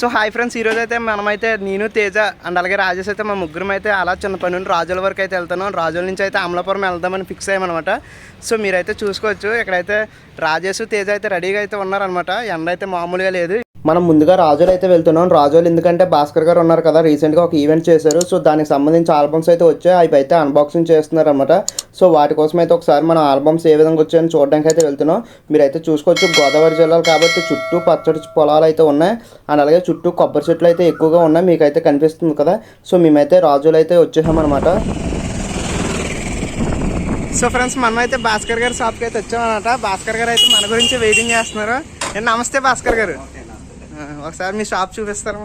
So hi friends, ఈరోజు అయితే మనమైతే నేను తేజ అండ్ అలాగే రాజేష్ అయితే మా ముగ్గురం అయితే అలా చిన్న పని నుండి రాజుల వరకు అయితే వెళ్తాను. రాజుల నుంచి అయితే అమలాపురం వెళ్దామని ఫిక్స్ అయ్యామన్నమాట. సో మీరైతే చూసుకోవచ్చు, ఇక్కడైతే రాజేష్ తేజ అయితే రెడీగా అయితే ఉన్నారనమాట. ఎండ అయితే మామూలుగా లేదు. మనం ముందుగా రాజులు అయితే వెళ్తున్నాం. రాజులు ఎందుకంటే భాస్కర్ గారు ఉన్నారు కదా, రీసెంట్గా ఒక ఈవెంట్ చేశారు. సో దానికి సంబంధించి ఆల్బమ్స్ అయితే వచ్చాయి, అవి అయితే అన్బాక్సింగ్ చేస్తున్నారు అనమాట. సో వాటి కోసం అయితే ఒకసారి మన ఆల్బమ్స్ ఏ విధంగా వచ్చాయని చూడడానికి అయితే వెళ్తున్నాం. మీరైతే చూసుకోవచ్చు, గోదావరి జిల్లాలు కాబట్టి చుట్టూ పచ్చడి పొలాలు అయితే ఉన్నాయి అండ్ అలాగే చుట్టూ కొబ్బరి చెట్లు అయితే ఎక్కువగా ఉన్నాయి, మీకు అయితే కనిపిస్తుంది కదా. సో మేమైతే రాజులు అయితే వచ్చేసామన్నమాట. సో ఫ్రెండ్స్, మనమైతే భాస్కర్ గారి షాప్కి అయితే వచ్చామన్నమాట. భాస్కర్ గారు అయితే మన గురించి వెయిటింగ్ చేస్తున్నారు. నమస్తే భాస్కర్ గారు, ఒకసారి మీ షాప్ చూపిస్తారా?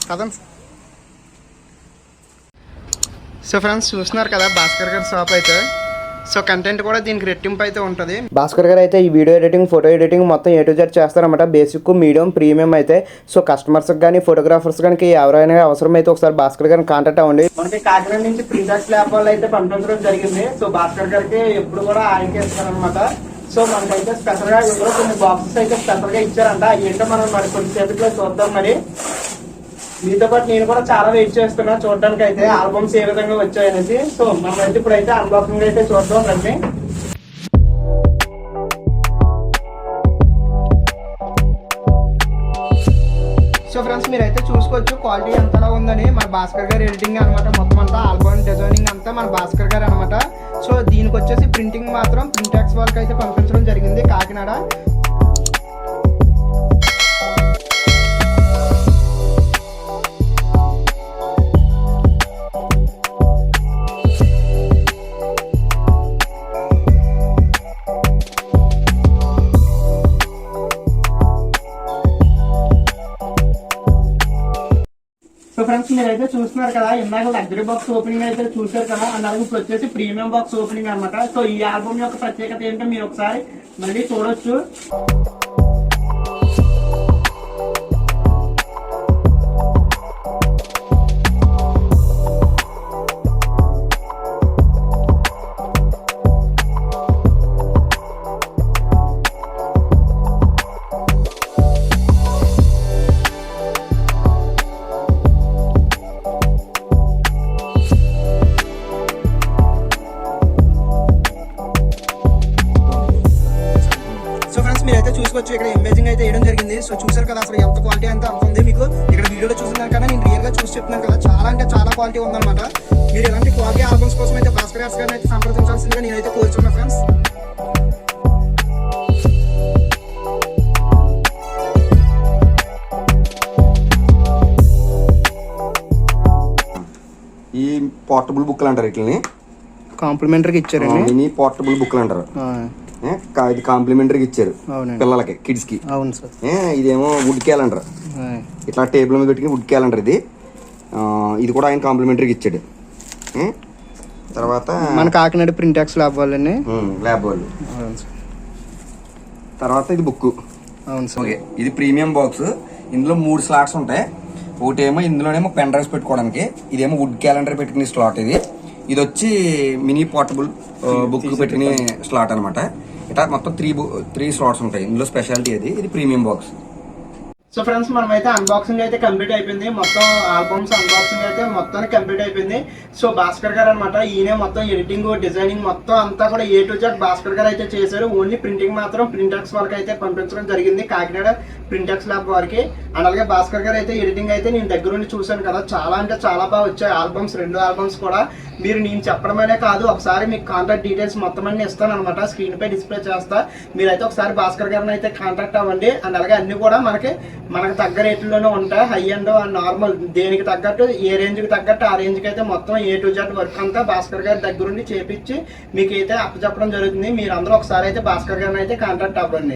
కదండి. సో ఫ్రెండ్స్, చూస్తున్నారు కదా భాస్కర్ గారి షాప్ అయితే. సో కంటెంట్ కూడా దీనికి రెట్టింపు అయితే ఉంటుంది. భాస్కర్ గారు అయితే ఈ వీడియో ఎడిటింగ్, ఫోటో ఎడిటింగ్ మొత్తం A to Z చేస్తారన్నమాట. బేసిక్, మీడియం, ప్రీమియం అయితే. సో కస్టమర్స్కి కానీ ఫోటోగ్రాఫర్స్ కానీ ఎవరైనా అవసరం అయితే ఒకసారి భాస్కర్ గారిని కాంటాక్ట్ అవ్వండి. మనకి కాకినాడ నుంచి ప్రింటర్స్ ల్యాబ్ వాళ్ళు అయితే పంపించడం జరిగింది. సో భాస్కర్ గారికి ఎప్పుడు కూడా ఆయనకి ఇస్తారనమాట. సో మనకైతే స్పెషల్ గా ఇందులో కొన్ని బాక్సెస్ అయితే స్పెషల్ గా ఇచ్చారంట. ఏంటో మనం మరి కొద్దిసేపట్లో చూద్దాం. మరి మీతో పాటు నేను కూడా చాలా వెయిట్ చేస్తున్నా చూడడానికి అయితే ఆల్బమ్స్ ఏ విధంగా వచ్చాయనేసి. సో మనమైతే ఇప్పుడైతే అన్బాక్సింగ్ అయితే చూద్దాం రండి. సో ఫ్రెండ్స్, మీరైతే చూసుకోవచ్చు క్వాలిటీ ఎంతలా ఉందని. మన భాస్కర్ గారు ఎడిటింగ్ అనమాట. మొత్తం అంతా ఆల్బమ్ డిజైనింగ్ అంతా మన భాస్కర్ గారు అనమాట. సో దీనికి వచ్చేసి ప్రింటింగ్ మాత్రం ప్రింటెక్స్ వాళ్ళకి అయితే పంపించడం జరిగింది కాకినాడ. సో ఫ్రెండ్స్, మీరైతే చూస్తున్నారు కదా, ఇందాక లగ్జరీ బాక్స్ ఓపెనింగ్ అయితే చూసారు కదా, అలాగే ఇప్పుడు వచ్చేసి ప్రీమియం బాక్స్ ఓపెనింగ్ అనమాట. సో ఈ ఆల్బమ్ యొక్క ప్రత్యేకత ఏంటో మీరు ఒకసారి మళ్ళీ చూడొచ్చు. మీరైతే చూసుకోవచ్చు, ఇక్కడ ఇమేజింగ్ అయితే వేయడం జరిగింది. సో చూసారు కదా, అసలు ఎంత క్వాలిటీ అంతా అంత ఉంది. మీకు ఇక్కడ వీడియోలో చూసిన కన్నా నేను రియల్ గా చూసి చెప్తున్నాను కదా, చాలా అంటే చాలా క్వాలిటీ ఉందన్నమాట. మీరు ఇలాంటి క్వాలిటీ ఆల్బమ్స్ కోసం అయితే భాస్కర్ గారిని అయితే సంప్రదించాల్సిందిగా నేనైతే కోరుచున్నా ఫ్రెండ్స్. ఈ పోర్టబుల్ బుక్లు అంటారు, వీటిని కాంప్లిమెంటరీగా ఇచ్చారండి. మినీ పోర్టబుల్ బుక్లు అంటారు. ఇది కాంప్లిమెంటరీగా ఇచ్చారు పిల్లలకి, కిడ్స్ కి. అవును సార్. ఇదేమో వుడ్ క్యాలెండర్, ఇట్లా టేబుల్ మీద పెట్టుకుని వుడ్ క్యాలెండర్. ఇది కూడా ఆయన కాంప్లిమెంటరీగా ఇచ్చాడు. తర్వాత మన కాకినాడ ప్రింటెక్స్ ల్యాబ్ వాళ్ళని ల్యాబ్ వాళ్ళు. తర్వాత ఇది బుక్. అవును సార్. ఓకే, ఇది ప్రీమియం బాక్స్. ఇందులో 3 స్లాట్స్ ఉంటాయి. ఒకటేమో ఇందులోనేమో పెన్ డ్రైవ్స్ పెట్టుకోవడానికి, ఇదేమో వుడ్ క్యాలెండర్ పెట్టుకునే స్లాట్. ఇది వచ్చి మినీ పోర్టబుల్ బుక్ పెట్టుకునే స్లాట్ అనమాట. ఇట్లా మొత్తం 3 స్లాట్స్ ఉంటాయి. ఇందులో స్పెషాలిటీ ఇది ప్రీమియం బాక్స్. సో ఫ్రెండ్స్, మనమైతే అన్బాక్సింగ్ అయితే కంప్లీట్ అయిపోయింది. మొత్తం ఆల్బమ్స్ అన్బాక్సింగ్ అయితే మొత్తానికి కంప్లీట్ అయిపోయింది. సో భాస్కర్ గారు అనమాట, ఈయనే మొత్తం ఎడిటింగ్, డిజైనింగ్ మొత్తం అంతా కూడా A to Z భాస్కర్ గారు అయితే చేశారు. ఓన్లీ ప్రింటింగ్ మాత్రం ప్రింటెక్స్ వాళ్ళకి అయితే పంపించడం జరిగింది, కాకినాడ ప్రింటెక్స్ ల్యాబ్ వారికి. అండ్ అలాగే భాస్కర్ గారు అయితే ఎడిటింగ్ అయితే నేను దగ్గరుండి చూశాను కదా, చాలా అంటే చాలా బాగా వచ్చాయి ఆల్బమ్స్. 2 ఆల్బమ్స్ కూడా మీరు నేను చెప్పడమనే కాదు, ఒకసారి మీకు కాంటాక్ట్ డీటెయిల్స్ మొత్తం అన్ని ఇస్తాను అనమాట. స్క్రీన్ పై డిస్ప్లే చేస్తా, మీరైతే ఒకసారి భాస్కర్ గారిని అయితే కాంటాక్ట్ అవ్వండి. అండ్ అలాగే అన్ని కూడా మనకు తగ్గ రేట్లోనే ఉంటాయి. హై అండ్ నార్మల్, దేనికి తగ్గట్టు, ఏ రేంజ్కి తగ్గట్టు ఆ రేంజ్కి అయితే మొత్తం A to Z వర్క్ అంతా భాస్కర్ గారి దగ్గరుండి చేపించి మీకు అయితే అప్పచెప్పడం జరుగుతుంది. మీరు అందరూ ఒకసారి అయితే భాస్కర్ గారిని అయితే కాంటాక్ట్ అవ్వండి.